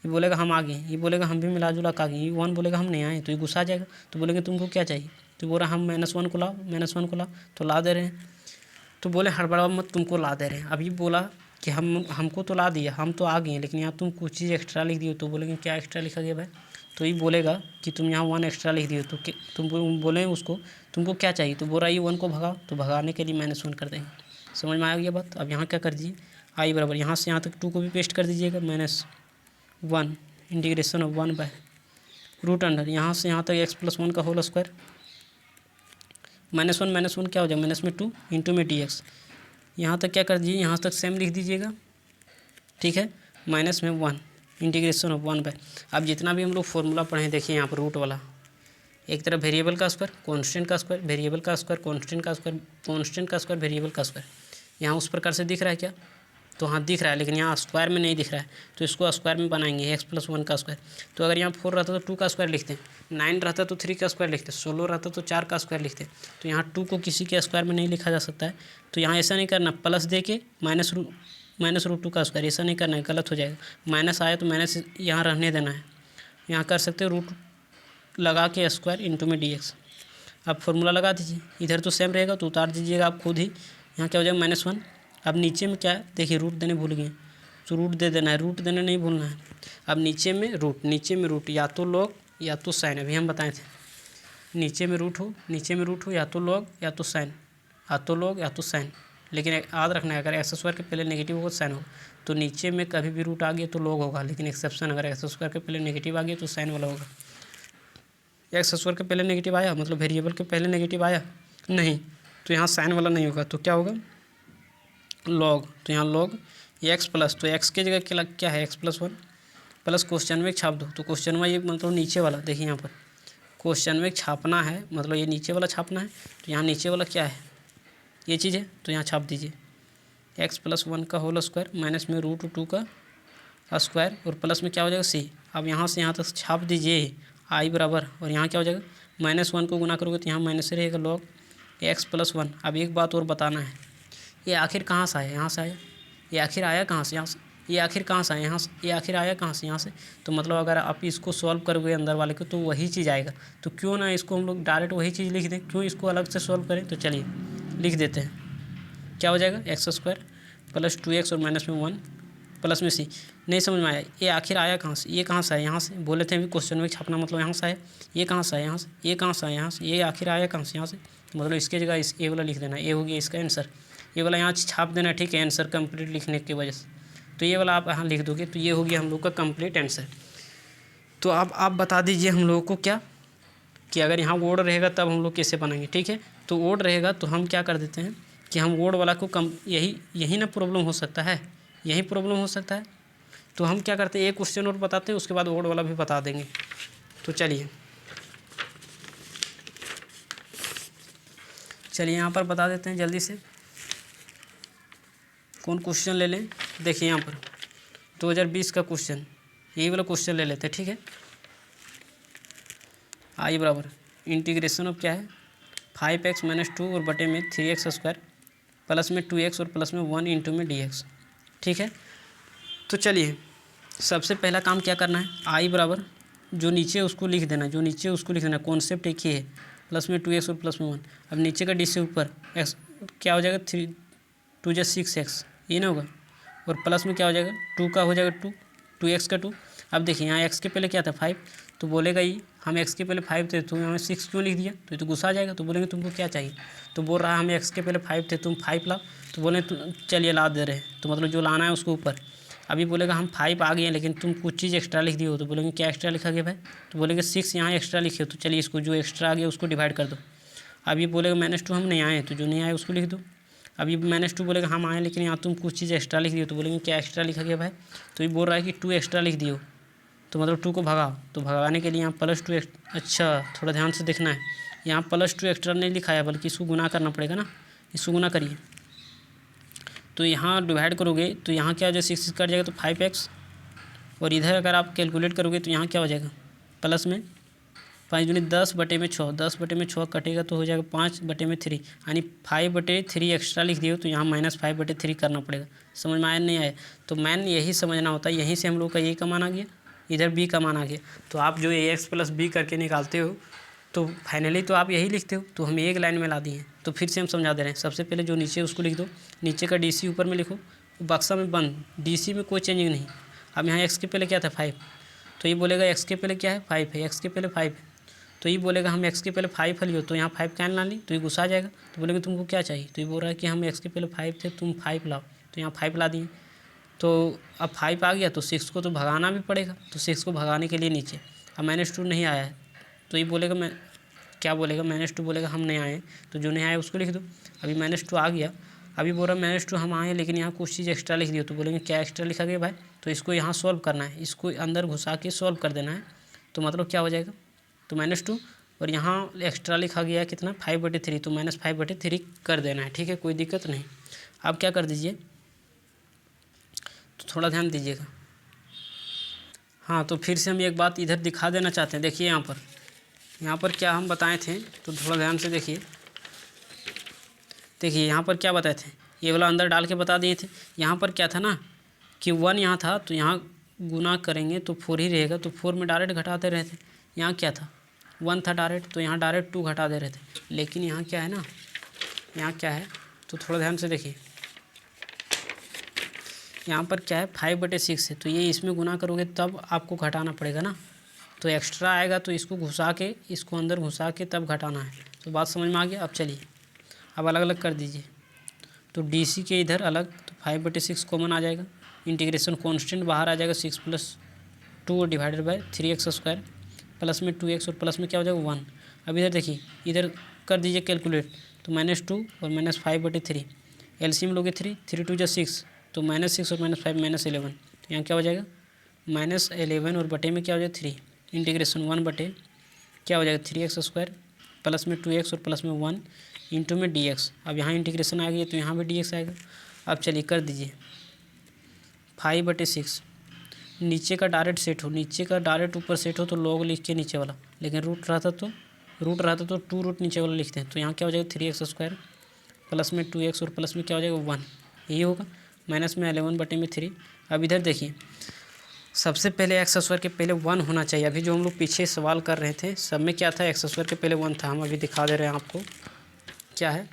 ये बोलेगा हम आ गए, ये बोलेगा हम भी मिला जुला के आ गए, ये 1 बोलेगा हम नहीं आए तो ये गुस्सा आ जाएगा। तो बोलेंगे तुमको क्या चाहिए, तो बोल रहा हम -1 को लाओ, -1 को लाओ, तो ला दे रहे हैं। तो बोले हड़बड़ाओ मत, तुमको ला दे रहे हैं। अब ये बोला कि हमको तो ला दिया, हम तो आ गए, लेकिन यहाँ तुम कुछ चीज़ एक्स्ट्रा लिख दिए। तो बोलेंगे क्या एक्स्ट्रा लिखा गया भाई? तो ये बोलेगा कि तुम यहाँ 1 एक्स्ट्रा लिख दिए, तो तुम बोले उसको तुमको क्या चाहिए, तो बोल रहा है ये 1 को भगाओ, तो भगाने के लिए -1 कर देंगे। समझ में आ गया बात? अब यहाँ क्या कर दीजिए, i बराबर यहाँ से यहाँ तक 2 को भी पेस्ट कर दीजिएगा, -1 इंटीग्रेशन ऑफ 1/√अंडर, यहाँ से यहाँ तक x + 1 का होल स्क्वायर, -1 क्या हो जाएगा -2 इंटू में dx। यहाँ तक क्या कर दीजिए, यहाँ तक सेम लिख दीजिएगा, ठीक है, -1 इंटीग्रेशन ऑफ 1/। अब जितना भी हम लोग फॉर्मूला पढ़े देखिए यहाँ पर रूट वाला, एक तरफ वेरिएबल का स्क्वायर, कांस्टेंट का स्क्वायर, वेरिएबल का स्क्वायर, कांस्टेंट का स्क्वायर, कांस्टेंट का स्क्वायर, वेरिएबल का स्क्वायर। यहाँ उस प्रकार से दिख रहा है क्या? तो हाँ दिख रहा है, लेकिन यहाँ स्क्वायर में नहीं दिख रहा है, तो इसको स्क्वायर में बनाएंगे, x + 1 का स्क्वायर। तो अगर यहाँ 4 रहता तो 2 का स्क्वायर लिखते हैं, 9 रहता तो 3 का स्क्वायर लिखते हैं, 16 रहता तो 4 का स्क्वायर लिखते हैं। तो यहाँ 2 को किसी के स्क्वायर में नहीं लिखा जा सकता है, तो यहाँ ऐसा नहीं करना, प्लस दे के -√2 का स्क्वायर, ऐसा नहीं करना है, गलत हो जाएगा। माइनस आया तो माइनस यहाँ रहने देना है, यहाँ कर सकते हो रूट लगा के स्क्वायर इंटू में dx। अब फॉर्मूला लगा दीजिए, इधर तो सेम रहेगा तो उतार दीजिएगा आप खुद ही, यहाँ क्या हो जाएगा -1। अब नीचे में क्या है देखिए, रूट देने भूल गए तो रूट दे देना है, रूट देना नहीं भूलना है। अब नीचे में रूट या तो लॉग या तो साइन, अभी हम बताए थे, नीचे में रूट हो या तो लॉग या तो साइन, या तो लॉग या तो साइन। लेकिन याद रखना है अगर x² के पहले नेगेटिव होगा तो साइन होगा, तो नीचे में कभी भी रूट आ गया तो लॉग होगा, लेकिन एक्सेप्शन अगर x² के पहले नेगेटिव आ गया तो साइन वाला होगा। x² के पहले नेगेटिव आया मतलब वेरिएबल के पहले नेगेटिव आया नहीं, तो यहाँ साइन वाला नहीं होगा, तो क्या होगा लॉग। तो यहाँ लॉग x प्लस, तो x के जगह क्या है x + 1 प्लस क्वेश्चन में छाप दो। तो क्वेश्चन में ये मतलब नीचे वाला देखिए, यहाँ पर क्वेश्चन में छापना है मतलब ये नीचे वाला छापना है, तो यहाँ नीचे वाला क्या है ये चीज़ है, तो यहाँ छाप दीजिए x + 1 का होल स्क्वायर माइनस में √2 का स्क्वायर और प्लस में क्या हो जाएगा c। अब यहाँ से यहाँ तक छाप दीजिए i बराबर, और यहाँ क्या हो जाएगा -1 को गुना करोगे तो यहाँ माइनस से रहेगा log x + 1। अब एक बात और बताना है, ये आखिर कहाँ से आया, यहाँ से आया, ये आखिर आया कहाँ से, यहाँ से, ये आखिर कहाँ से आया, यहाँ से, ये आखिर आया कहाँ से, यहाँ से। तो मतलब अगर आप इसको सॉल्व करोगे अंदर वाले को तो वही चीज़ आएगा, तो क्यों ना इसको हम लोग डायरेक्ट वही चीज़ लिख दें, क्यों इसको अलग से सॉल्व करें। तो चलिए लिख देते हैं, क्या हो जाएगा x² + 2x और -1 प्लस में c। नहीं समझ में आया, ये आखिर आया कहाँ से, ये कहाँ से आया, यहाँ से बोले थे अभी क्वेश्चन में छापना मतलब यहाँ से आया, ये कहाँ से आया, यहाँ से, ये कहाँ से आया, यहाँ से, ये आखिर आया कहाँ से, यहाँ से। मतलब इसके जगह इस ए वाला लिख देना, ये हो गया इसका आंसर, ये वाला यहाँ छाप देना, ठीक है, आंसर कंप्लीट लिखने की वजह से। तो ये वाला आप यहाँ लिख दोगे तो ये हो गया हम लोग का कंप्लीट आंसर। तो अब आप बता दीजिए हम लोगों को क्या कि अगर यहाँ ओड रहेगा तब हम लोग कैसे बनाएंगे। ठीक है, तो ओड रहेगा तो हम क्या कर देते हैं कि हम ओड वाला को यही ना प्रॉब्लम हो सकता है, यही प्रॉब्लम हो सकता है। तो हम क्या करते हैं, एक क्वेश्चन और बताते हैं, उसके बाद ओड वाला भी बता देंगे। तो चलिए चलिए यहाँ पर बता देते हैं जल्दी से कौन क्वेश्चन ले लें। देखिए यहाँ पर 2020 का क्वेश्चन, यही वाला क्वेश्चन ले लेते हैं, ठीक है। आई बराबर इंटीग्रेशन ऑफ क्या है 5x - 2 और बटे में 3x² प्लस में 2x और प्लस में 1 इंटू में dx, ठीक है। तो चलिए सबसे पहला काम क्या करना है, आई बराबर जो नीचे उसको लिख देना, जो नीचे उसको लिख देना, कॉन्सेप्ट एक ही है, प्लस में 2x और प्लस में 1। अब नीचे का डी से ऊपर x क्या हो जाएगा 3 2 + 6x, ये ना होगा, और प्लस में क्या हो जाएगा 2 का हो जाएगा 2x का 2। अब देखिए यहाँ x के पहले क्या था 5, तो बोलेगा ये हम x के पहले 5 थे तो हमें 6 क्यों लिख दिया, तो ये तो गुस्सा आ जाएगा। तो बोलेंगे तुमको क्या चाहिए, तो बोल रहा है हमें x के पहले 5 थे, तुम 5 लाओ। तो बोले चलिए ला दे रहे हैं, तो मतलब जो लाना है उसको ऊपर। अभी बोलेगा हम 5 आ गए हैं लेकिन तुम कुछ चीज़ एक्स्ट्रा लिख दी हो, तो बोलेंगे क्या एक्स्ट्रा लिखा गया भाई, तो बोलेंगे 6 यहाँ एक्स्ट्रा लिखे हो, तो चलिए इसको जो एक्स्ट्रा आ गया उसको डिवाइड कर दो। अभी बोलेगा -2 हम नहीं आए, तो जो नहीं आए उसको लिख दो। अभी -2 बोलेगा हम आए लेकिन यहाँ तुम कुछ चीज़ एक्स्ट्रा लिख दियो, तो बोलेंगे क्या एक्स्ट्रा लिखा गया भाई, तो ये बोल रहा है कि 2 एक्स्ट्रा लिख दियो, तो मतलब 2 को भगाओ। तो भगाने के लिए यहाँ +2 अच्छा थोड़ा ध्यान से देखना है, यहाँ +2 एक्स्ट्रा नहीं लिखा है बल्कि इसको गुना करना पड़ेगा ना, इसको गुना करिए। तो यहाँ डिवाइड करोगे तो यहाँ क्या हो जाएगा 6 कट जाएगा तो 5x, और इधर अगर आप कैलकुलेट करोगे तो यहाँ क्या हो जाएगा प्लस में 5 दूनी 10/6, 10/6 कटेगा तो हो जाएगा 5/3, यानी 5/3 एक्स्ट्रा लिख दिए तो यहाँ -5/3 करना पड़ेगा। समझ में आया नहीं आया, तो मैन यही समझना होता है। यहीं से हम लोग का ए का मान आ गया, इधर बी का मान आ गया। तो आप जो ax + b करके निकालते हो तो फाइनली तो आप यही लिखते हो, तो हम एक लाइन में ला दिए हैं। तो फिर से हम समझा दे रहे हैं, सबसे पहले जो नीचे उसको लिख दो, नीचे का DC ऊपर में लिखो, बक्सा में बंद, DC में कोई चेंजिंग नहीं। अब यहाँ x के पहले क्या था 5, तो ये बोलेगा x के पहले क्या है 5 है, x के पहले 5 है, तो ये बोलेगा हम x के पहले 5 लियो, तो यहाँ 5 क्या ला ली, तो ये गुस्सा आ जाएगा। तो बोलेंगे तुमको क्या चाहिए, तो ये बोल रहा है कि हम x के पहले 5 थे तुम 5 लाओ, तो यहाँ 5 ला दिए। तो अब 5 आ गया तो 6 को तो भगाना भी पड़ेगा, तो 6 को भगाने के लिए नीचे अब -2 नहीं आया है, तो ये बोलेगा मैं क्या बोलेगा -2 बोलेगा हम नहीं आए, तो जो नहीं आए उसको लिख दो। अभी -2 आ गया, अभी बोल रहा -2 हम आए लेकिन यहाँ कुछ चीज़ एक्स्ट्रा लिख दियो, तो बोलेंगे क्या एक्स्ट्रा लिखा गया भाई, तो इसको यहाँ सॉल्व करना है, इसको अंदर घुसा के सॉल्व कर देना है। तो मतलब क्या हो जाएगा, तो -2 और यहाँ एक्स्ट्रा लिखा गया है कितना 5/3, तो -5/3 कर देना है, ठीक है, कोई दिक्कत नहीं। अब क्या कर दीजिए, तो थोड़ा ध्यान दीजिएगा। हाँ, तो फिर से हम एक बात इधर दिखा देना चाहते हैं। देखिए यहाँ पर क्या हम बताए थे, तो थोड़ा ध्यान से देखिए। देखिए यहाँ पर क्या बताए थे, ये वाला अंदर डाल के बता दिए थे। यहाँ पर क्या था ना कि 1 यहाँ था, तो यहाँ गुना करेंगे तो 4 ही रहेगा, तो 4 में डायरेक्ट घटाते रहे थे। यहाँ क्या था 1 था डायरेक्ट, तो यहाँ डायरेक्ट 2 घटा दे रहे थे। लेकिन यहाँ क्या है ना, यहाँ क्या है, तो थोड़ा ध्यान से देखिए। यहाँ पर क्या है 5/6 है, तो ये इसमें गुना करोगे तब आपको घटाना पड़ेगा ना, तो एक्स्ट्रा आएगा तो इसको घुसा के, इसको अंदर घुसा के तब घटाना है। तो बात समझ में आ गया। अब चलिए अब अलग अलग कर दीजिए, तो DC के इधर अलग, तो 5/6 कॉमन आ जाएगा, इंटीग्रेशन कांस्टेंट बाहर आ जाएगा 6 + 2 डिवाइडेड बाय 3x² प्लस में 2x और प्लस में क्या हो जाएगा 1। अब इधर देखिए, इधर कर दीजिए कैलकुलेट, तो -2 और -5/3 एलसीएम लोगे 3 2 = 6, तो -6 और -5 -11, तो यहाँ क्या हो जाएगा -11 और बटे में क्या हो जाएगा 3, इंटीग्रेशन 1 बटे क्या हो जाएगा 3x² प्लस में 2x और प्लस में 1 इंटू में dx। अब यहाँ इंटीग्रेशन आ गया तो यहाँ भी dx आएगा। अब चलिए कर दीजिए 5/6, नीचे का डायरेक्ट सेट हो, नीचे का डायरेक्ट ऊपर सेट हो तो लॉग लिख के नीचे वाला, लेकिन रूट रहता तो 2 रूट नीचे वाला लिखते हैं, तो यहाँ क्या हो जाएगा 3x² प्लस में 2x और प्लस में क्या हो जाएगा 1, यही होगा, माइनस में 11/3। अब इधर देखिए, सबसे पहले x² के पहले 1 होना चाहिए। अभी जो हम लोग पीछे सवाल कर रहे थे सब में क्या था, x² के पहले 1 था। हम अभी दिखा दे रहे हैं आपको क्या है।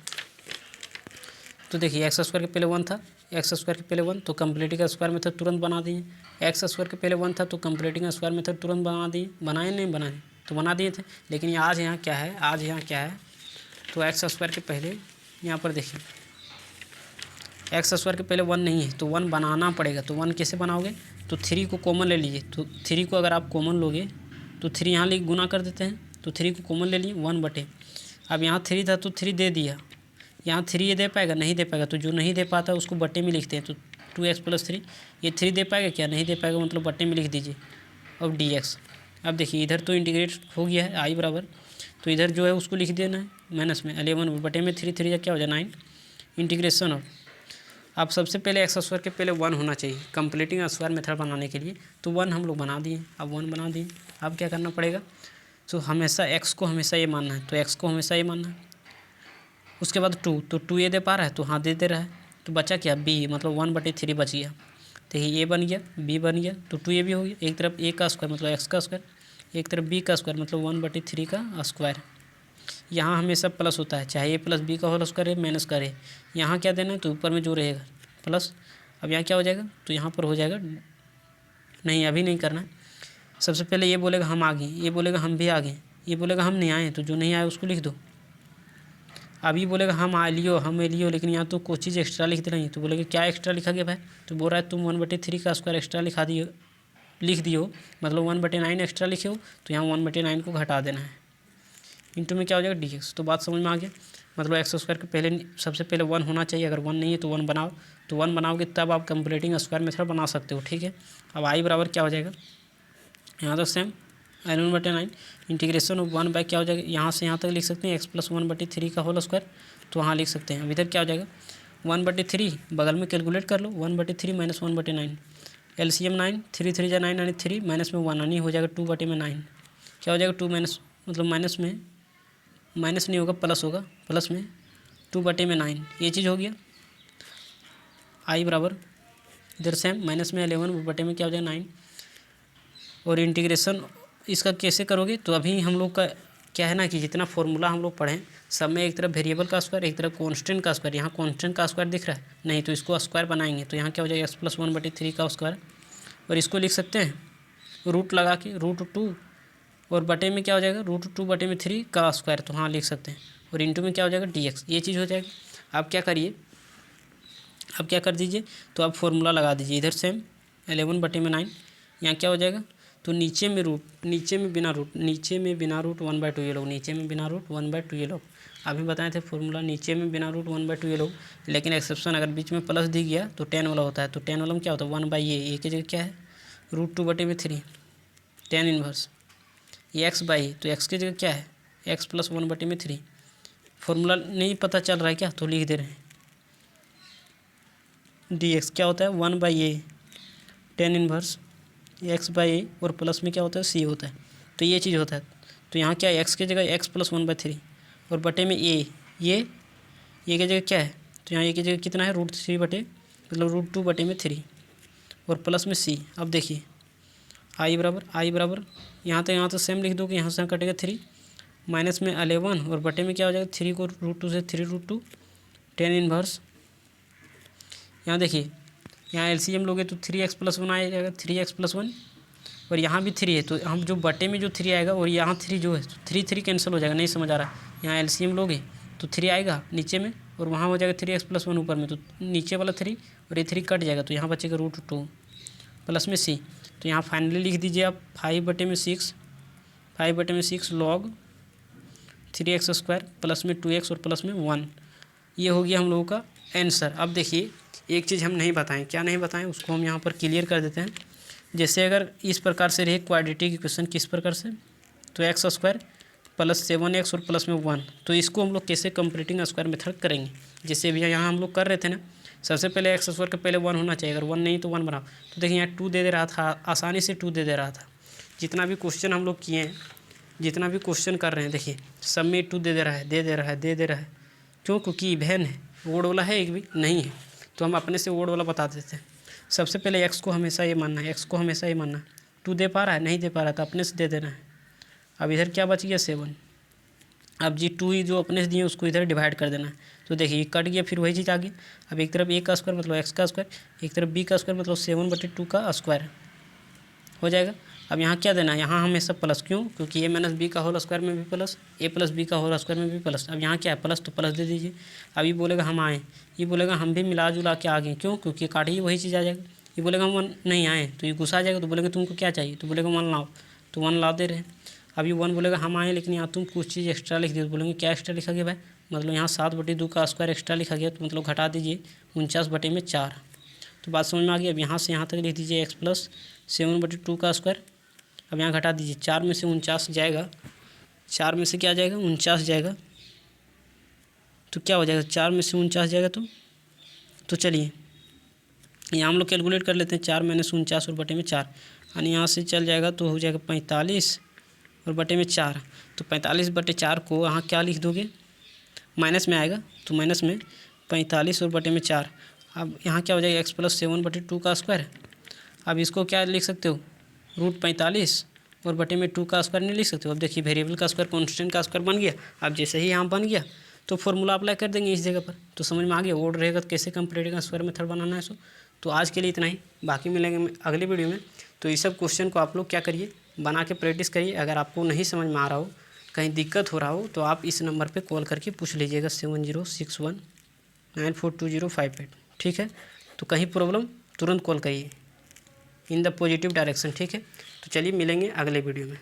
तो देखिए x² के पहले 1 था, x² के पहले 1, तो कंप्लीटिंग स्क्वायर मेथड तुरंत बना दिए। x² के पहले 1 था तो कंप्लीटिंग स्क्वायर मेथड तुरंत बना दिए। बनाए नहीं बनाए, तो बना दिए थे। लेकिन आज यहाँ क्या है, तो x² के पहले यहाँ पर देखिए x² के पहले 1 नहीं है, तो 1 बनाना पड़ेगा। तो 1 कैसे बनाओगे, तो 3 को कॉमन ले लीजिए। तो 3 को अगर आप कॉमन लोगे तो 3 यहाँ ले गुना कर देते हैं, तो 3 को कॉमन ले लिए 1 बटे। अब यहाँ 3 था तो 3 दे दिया, यहाँ 3 ये दे पाएगा, नहीं दे पाएगा, तो जो नहीं दे पाता उसको बटे में लिखते हैं। तो 2x + 3, ये 3 दे पाएगा क्या, नहीं दे पाएगा, मतलब बटे में लिख दीजिए। अब dx, अब देखिए इधर तो इंटीग्रेट हो गया है i बराबर, तो इधर जो है उसको लिख देना है, माइनस में 11 बटे में 3 3 क्या हो जाए 9 इंटीग्रेशन ऑफ। अब सबसे पहले एक्स स्क्वायर के पहले 1 होना चाहिए कंप्लीटिंग स्क्वायर मेथड बनाने के लिए, तो 1 हम लोग बना दिए। अब 1 बना दिए, अब क्या करना पड़ेगा, तो हमेशा एक्स को हमेशा ये मानना है, तो एक्स को हमेशा ये मानना है। उसके बाद 2, तो 2 ये दे पा रहा है तो हाँ दे रहा है, तो बचा क्या बी, मतलब 1/3 बच गया। तो ये ए बन गया, बी बन गया, तो 2 ये भी हो गया। एक तरफ ए का स्क्वायर मतलब एक्स का स्क्वायर, एक तरफ बी का स्क्वायर मतलब 1/3 का स्क्वायर। यहाँ हमेशा प्लस होता है, चाहे ए प्लस बी का होल स्क्वायर है माइनस का रहे। यहाँ क्या देना है, तो ऊपर में जो रहेगा प्लस। अब यहाँ क्या हो जाएगा, तो यहाँ पर हो जाएगा, नहीं अभी नहीं करना है। सबसे पहले ये बोलेगा हम आगे, ये बोलेगा हम भी आगे, ये बोलेगा हम नहीं आए, तो जो नहीं आए उसको लिख दो। अभी बोलेगा हम आ लियो, हम लियो, लेकिन यहाँ तो कुछ चीज़ एक्स्ट्रा लिख दे रही है, तो बोलेगा क्या एक्स्ट्रा लिखा गया भाई, तो बोल रहा है तुम 1/3 का स्क्वायर एक्स्ट्रा लिख दियो, मतलब 1/9 एक्स्ट्रा लिखे हो, तो यहाँ 1/9 को घटा देना है। इंटू में क्या हो जाएगा dx। तो बात समझ में आ गया, मतलब एक्स स्क्वायर के पहले सबसे पहले 1 होना चाहिए, अगर 1 नहीं है तो 1 बनाओ, तो 1 बनाओगे तब आप कंप्लीटिंग स्क्वायर मेथड बना सकते हो, ठीक है। अब आई बराबर क्या हो जाएगा, यहाँ तक सेम 11/9 इंटीग्रेशन ऑफ 1 बाय क्या हो जाएगा, यहाँ से यहाँ तक लिख सकते हैं x + 1/3 का होल स्क्वायर, तो वहाँ लिख सकते हैं। अब इधर क्या हो जाएगा 1/3, बगल में कैलकुलेट कर लो, 1/3 - 1/9 LCM 9, 3 3 9 यानी 3 माइनस में 1 यानी हो जाएगा 2/9। क्या हो जाएगा 2 माइनस मतलब माइनस में, माइनस नहीं होगा प्लस होगा, प्लस में 2/9 ये चीज़ हो गया। आई बराबर इधर सेम माइनस में 11 बटे में क्या हो जाएगा 9। और इंटीग्रेशन इसका कैसे करोगे, तो अभी हम लोग का क्या है ना कि जितना फॉर्मूला हम लोग पढ़ें सब में एक तरफ वेरिएबल का स्क्वायर, एक तरफ कांस्टेंट का स्क्वायर। यहाँ कांस्टेंट का स्क्वायर दिख रहा है नहीं, तो इसको स्क्वायर बनाएंगे, तो यहाँ क्या हो जाएगा x + 1/3 का स्क्वायर। और इसको लिख सकते हैं रूट लगा के √2, और बटे में क्या हो जाएगा √2/3 का स्क्वायर, तो हाँ लिख सकते हैं। और इंटू में क्या हो जाएगा dx, ये चीज़ हो जाएगी। आप क्या करिए, अब क्या कर दीजिए, तो आप फॉर्मूला लगा दीजिए इधर सेम 11/9। यहाँ क्या हो जाएगा, तो नीचे में रूट, नीचे में बिना रूट, नीचे में बिना रूट 1/2 ये लोग, नीचे में बिना रूट 1/2 ये लोग। अभी बताए थे फॉर्मूला नीचे में बिना रूट 1/2 ये लोग, लेकिन एक्सेप्शन अगर बीच में प्लस दी गया तो 10 वाला होता है। तो 10 वाला में क्या होता है 1/a की जगह क्या है √2/3 10 इनवर्स, ये x/a, तो x की जगह क्या है x + 1/3। फॉर्मूला नहीं पता चल रहा है क्या, तो लिख दे रहे हैं dx क्या होता है 1/a 10 इनवर्स x/a, और प्लस में क्या होता है c होता है, तो ये चीज़ होता है। तो यहाँ क्या है x की जगह x + 1/3 और बटे में a, ये की जगह क्या है, तो यहाँ ये की जगह कितना है √3 बटे मतलब √2/3 और प्लस में c। अब देखिए आई बराबर यहाँ तो सेम लिख दो कि यहाँ से कटेगा 3 माइनस में 11 और बटे में क्या हो जाएगा 3 को √2 से 3√2 10 इनवर्स। यहाँ देखिए यहाँ एलसीएम लोगे तो 3x + 1 आ जाएगा 3x + 1, और यहाँ भी 3 है, तो हम जो बटे में जो 3 आएगा और यहाँ 3 जो है 3 3 कैंसिल हो जाएगा, नहीं समझ आ रहा। यहाँ एलसीएम लोगे तो 3 आएगा नीचे में और वहाँ हो जाएगा 3x + 1 ऊपर में, तो नीचे वाला 3 और ये 3 कट जाएगा, तो यहाँ बचेगा √2 प्लस में c। तो यहाँ फाइनली लिख दीजिए आप 5/6 log 3x² प्लस में 2x और प्लस में 1। ये हो गया हम लोगों का आंसर। अब देखिए एक चीज़ हम नहीं बताएं, क्या नहीं बताएं उसको हम यहाँ पर क्लियर कर देते हैं। जैसे अगर इस प्रकार से रहे क्वाड्रेटिक इक्वेशन, किस प्रकार से, तो x² + 7x और प्लस में 1, तो इसको हम लोग कैसे कंप्लीटिंग स्क्वायर मेथड करेंगे। जैसे अभी यहाँ हम लोग कर रहे थे ना, सबसे पहले x² के पहले 1 होना चाहिए, अगर 1 नहीं तो 1 बनाओ। तो देखिए यहाँ 2 दे रहा था, आसानी से 2 दे रहा था। जितना भी क्वेश्चन हम लोग किए हैं, जितना भी क्वेश्चन कर रहे हैं, देखिए सब में 2 दे रहा है। क्यों, क्योंकि इवेन है, ओड वाला है एक भी नहीं है, तो हम अपने से ओड वाला बता देते हैं। सबसे पहले x को हमेशा ये मानना है, 2 दे पा रहा है, नहीं दे पा रहा है, तो अपने से दे देना है। अब इधर क्या बच गया 7। अब जी 2 ही जो अपने से दिए उसको इधर डिवाइड कर देना है, तो देखिए कट गया, फिर वही चीज़ आ गई। अब एक तरफ a का स्क्वायर मतलब x का स्क्वायर, एक तरफ b का स्क्वायर मतलब 7/2 का स्क्वायर हो जाएगा। अब यहाँ क्या देना है, यहाँ हमेशा प्लस, क्यों, क्योंकि a - b का होल स्क्वायर में भी प्लस, a + b का होल स्क्वायर में भी प्लस। अब यहाँ क्या है प्लस, तो प्लस दे दीजिए। अब ये बोलेगा हम आए, ये बोलेगा हम भी मिला जुला के आ गए, क्यों, क्योंकि काट ही वही चीज़ आ जाएगा। ये बोलेगा हम 1 नहीं आए, तो ये गुस्सा आ जाएगा, तो बोलेगा तुमको क्या चाहिए, तो बोलेगा 1 लाओ, तो 1 ला दे रहे हैं। अब ये 1 बोलेगा हम आए, लेकिन यहाँ तुम कुछ चीज़ एक्स्ट्रा लिख दिए, तो बोलेंगे क्या एक्स्ट्रा लिखा गया भाई, मतलब यहाँ 7/2 का स्क्वायर एक्स्ट्रा लिखा गया, तो मतलब घटा दीजिए 49/4। तो बात समझ में आ गई। अब यहाँ से यहाँ तक लिख दीजिए x + 7/2 का स्क्वायर। अब यहाँ घटा दीजिए, 4 में से 49 जाएगा, 4 में से क्या जाएगा 49 जाएगा, तो क्या हो जाएगा, 4 में से 49 जाएगा तो चलिए यहाँ हम लोग कैलकुलेट कर लेते हैं। 4 माइनस 49 और बटे में 4, यानी यहाँ से चल जाएगा तो हो जाएगा 45 और बटे में 4। तो 45 बटे 4 को यहाँ क्या लिख दोगे, माइनस में आएगा तो माइनस में 45 और बटे में 4। अब यहाँ क्या हो जाएगा x+7/2 का स्क्वायर। अब इसको क्या लिख सकते हो, √45 और बटे में 2 का स्क्वायर नहीं लिख सकते हो। अब देखिए वेरिएबल का स्क्वायर कॉन्स्टेंट का स्क्वायर बन गया। अब जैसे ही यहाँ बन गया तो फॉर्मूला अप्लाई कर देंगे इस जगह पर। तो समझ में आ गया ओड रहेगा तो कैसे कंप्लीट का स्क्वायर मेथड बनाना है। सो तो आज के लिए इतना ही, बाकी मिलेंगे अगले वीडियो में। तो ये सब क्वेश्चन को आप लोग क्या करिए, बना के प्रैक्टिस करिए। अगर आपको नहीं समझ में आ रहा हो, कहीं दिक्कत हो रहा हो, तो आप इस नंबर पे कॉल करके पूछ लीजिएगा 7061942058। ठीक है, तो कहीं प्रॉब्लम तुरंत कॉल करिए इन द पॉजिटिव डायरेक्शन। ठीक है, तो चलिए मिलेंगे अगले वीडियो में।